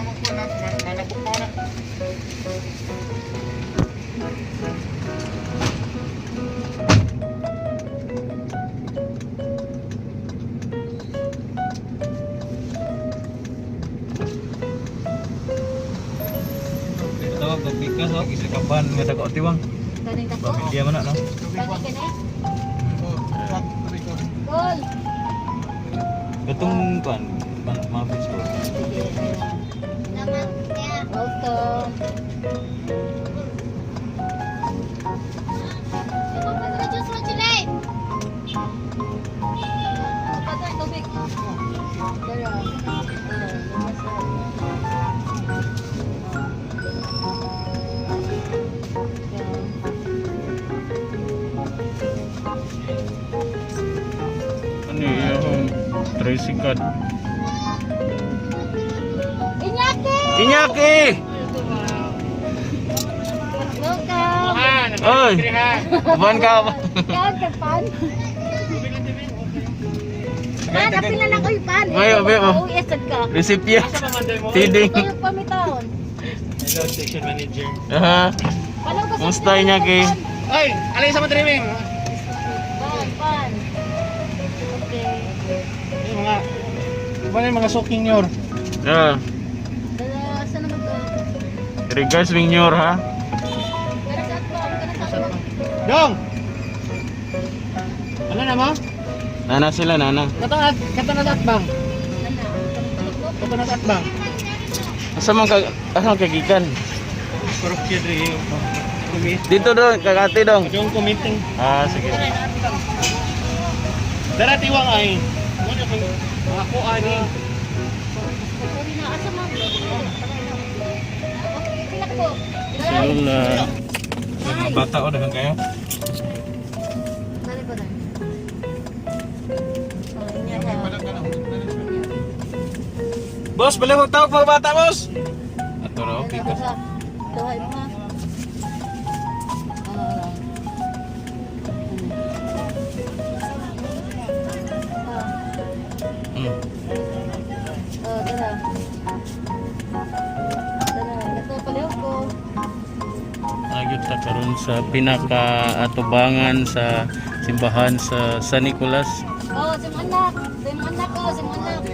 Amo ko na manabok mo na. Ito, pagpikas ho, isa ka ban nga dako tiwang. Kanin ka po. Pamilya man na no. Kanin ka na. Oh, shot rito. Tol. Katong kan mabis ko. Sige. Naman niya. Welcome. Patay, tubig. Tara. Ano yung tracing card? Inyaki! Inyaki! Welcome! Oy! Ban ka ba? Kawag ka, pan? Man, apila na ko yung pan. May, may, oh. Uwi, esad ka. Recipient. Feeding. Ito yung pamiton. Hello, station manager. Paano ba sa Kumusta, Inyaki? Ay, alay sa madriming. Pan, pan. Okay. Yung mga yung mga soking nyor. Ah, Dala, saan naman to? regards Wingnyor ha. Kaya sa atbang, kaya sa atbang. Dong. Ano na mo? Nana sila, nana. Kata na atbang. Nana, tanong-tanong ko. Kata na atbang. Asa man kagikan? Pero kidri kumit. Dito dong, kakati dong. Yung committing. Ah, sige. Dara tiwang ay. Mga ko ani. Sorry na, asa mo? Okay, pila ko. Sila. Mga bata o dagang kayo? Dali ko dali. Oh, inya ha. Boss, balik mo tawag mga bata, boss! Ato raw, pikas. Tuhay mo ha. Hmm. Dala. Dala, ito palihog ko. Nagyot ta karon sa pinaka-atubangan sa simbahan sa San Nicolas. Oh, si mong anak. Si mong anak ko, si mong anak.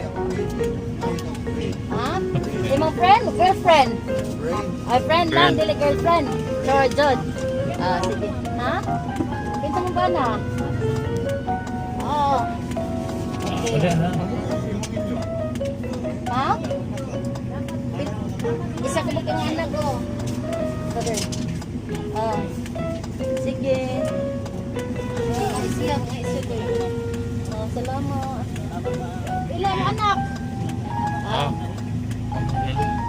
Ha? Si mong friend? Girlfriend? Ay, friend lang, Friend. dili girlfriend. Sure, Jod. Ah, sige. Ha? Kinsa mo ba na? Oo. Okay. ha? Ha? Isa ko ba anak ko? Sabi. Ah. Sige. Ay, siya, ay, sige. Salamat. Ilan anak? Ah.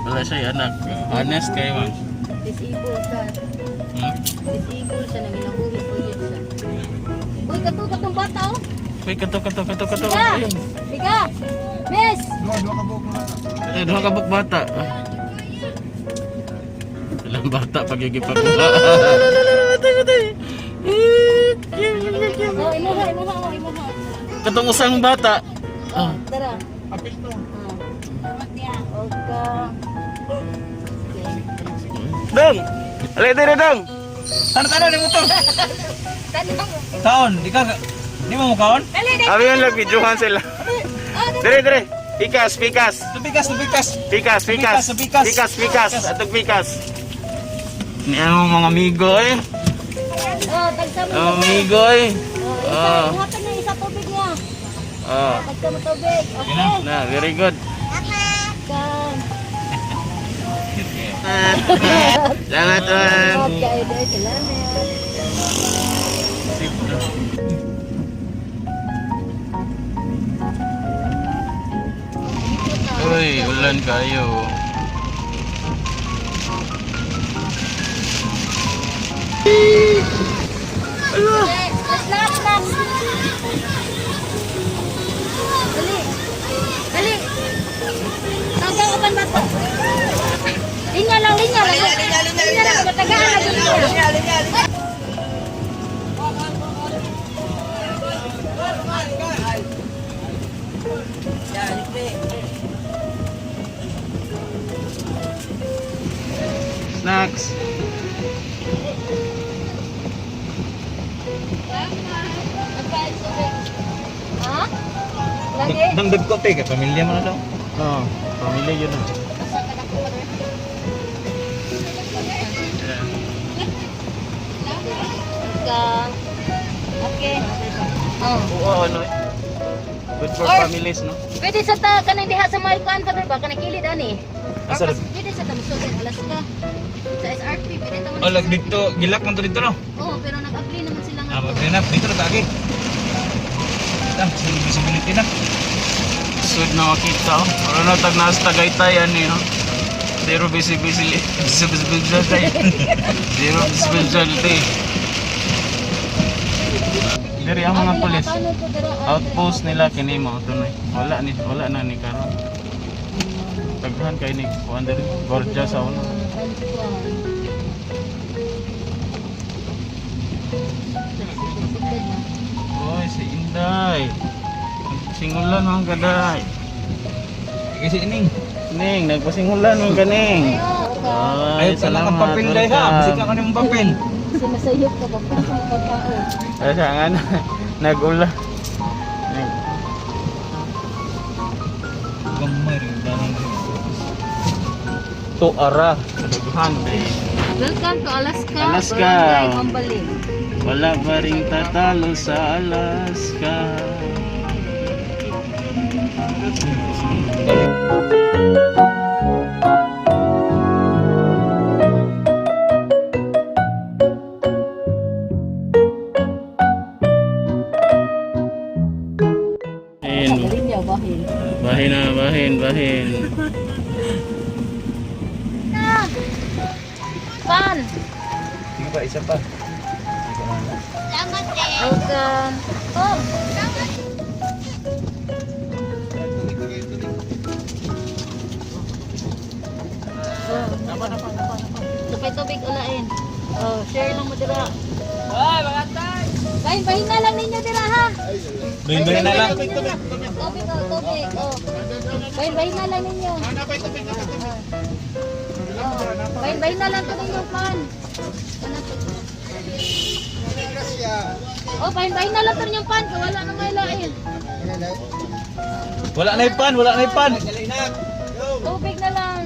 Wala siya anak. Honest kayo, ma'am. Disabled ka. Hmm? Disabled siya nang inabuhi ko yun siya. Uy, katong bata oh. Uy, kato. Biga! Biga! Miss! Doon ka bata. Ilang bata pagigipag. Oh, imuha. Katong usang bata. Oh, tara. Apil to. Salamat niya. Okay. Dong! Alay dito, Dong! Tano, di mo to! Tanong. Kaon, di mo kaon? Dali, dali. Abi yan lang, videohan sila. Dire. Pikas. Tubikas. Pikas. Atog pikas. Ni ang mga amigo eh. Oh, tagsa mo. Amigo eh. Oh, ihatag na isa tubig niya. Oh. Tagsa mo tubig. Okay. Na, very good. Kan. Salamat, man. Okay, dahil salamat. Uy, ulan kayo. Lahat lang. Dali. Tagang upan ba to? Linya lang. Linya lang. Matagaan na dito. snacks. Ha? Lagi? Nangdag ko te, pamilya mo na daw. Oh, pamilya yun. Okay. Oh. Oo, ano eh. Good for Or- families, no? Pwede sa ta kanang diha sa may kuan pa ba kanang kilid ani. Asa Pwede sa Tamusugan, Alaska. Sa SRT pwede ta man. Oh, dito, gilak man to dito no. Oo, pero nag-apply naman sila nga. Ah, magrinap dito na kagi. Tang, visibility na. Sud na makita, oh. Pero na tag nas Tagaytay, ano yun, oh. Zero visibility. Zero visibility. Dari ang mga pulis. Outpost nila kini mo tunay. Wala na ni karon. Taghan kay ni kuan diri Gorja sa uno. Oy, si Inday. Singulan mo ang gaday. Kasi ining. Ning, nagpasingulan mo ganing. Ay, salamat ang papel day ha. Bisik ka kanang papel. Sinasayop ka ba kung sa pagkao? Ay, siya nga na. Nag-ula. Gamay rin dalan rin. To ara. Daghan. Welcome to Alaska. Alaska. Barangay Mambaling. Wala pa rin tatalo sa Alaska. Ayan. Galing niya, bahin. Bahin na, bahin. Pan! Sige pa, isa pa. Welcome. Oh! Tapay tubig ulain. Oh, share lang mo dira. Ay, magantay. Bahin na lang ninyo dira ha. Bahin na lang. Tubig oh, tubig. Oh. Bahin na lang ninyo. Bahin na lang to ninyo pan. Oh, bahin na lang to ninyo pan. Kung wala nang may lain. Wala na ipan, wala na ipan. Tubig na lang.